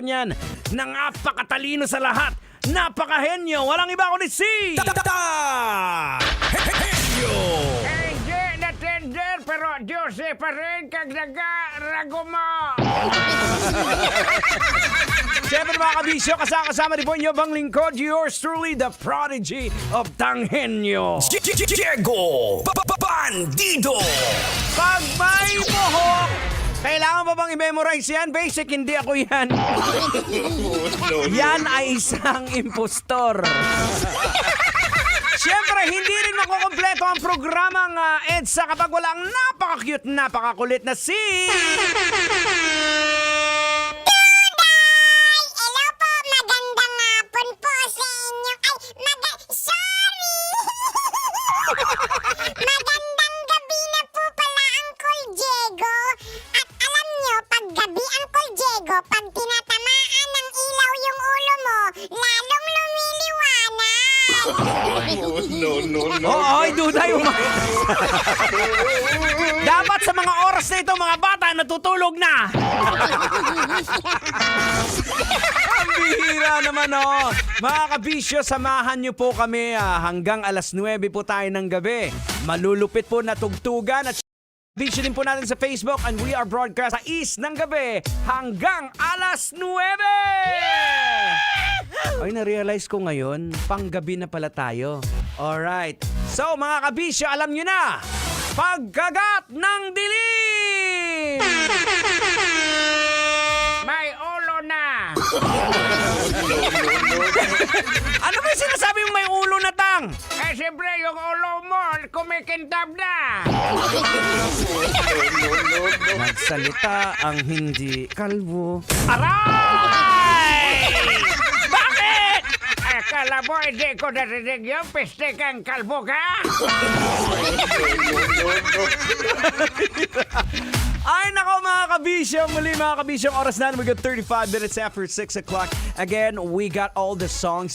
niyan na napakatalino sa lahat. Napakahenyo. Walang iba kundi si... Henyo! Hindi na tender, pero Diyos pa rin kag nagarago mo. Siyempre mga kabisyo, kasama rin po inyo bang lingkod, yours truly, the prodigy of Tanghenyo. Diego Bandido. Pag may buhok, kailangan ba bang i-memorize yan? Basic, hindi ako yan. Yan ay isang impostor. Siyempre, hindi rin makukompleto ang programang EDSA kapag walang napaka-cute, napaka-kulit na si... Hello po, magandang hapon po sa inyo. Sorry! Magandang gabi na po pala, Uncle Diego. At alam nyo, pag gabi, Uncle Diego, pag tinatamaan ng ilaw yung ulo mo, lalong lumiliwanag. Oo, duda yung mga... Dapat sa mga oras na ito, mga bata, natutulog na. Ang bihira naman, oh. Mga kabisyo, samahan niyo po kami hanggang alas 9 po tayo ng gabi. Malulupit po na tugtugan at bisyo din po natin sa Facebook and we are broadcast sa East ng gabi hanggang alas 9! Ay, na-realize ko ngayon, panggabi na pala tayo. Alright. So, mga kabisyo, alam nyo na, pagkagat ng dilim! May ulo na. Ano ba yung sinasabi yung may ulo na tang? Siyempre, yung ulo mo, kumikintab na. Magsalita ang hindi kalbo. Aray! Bakit? Akala mo, hindi ko narinig yung piste kang kalbo ka? Ay nako mga kabisyo, muli mga kabisyo, oras na we got 35 minutes after 6 o'clock. Again, we got all the songs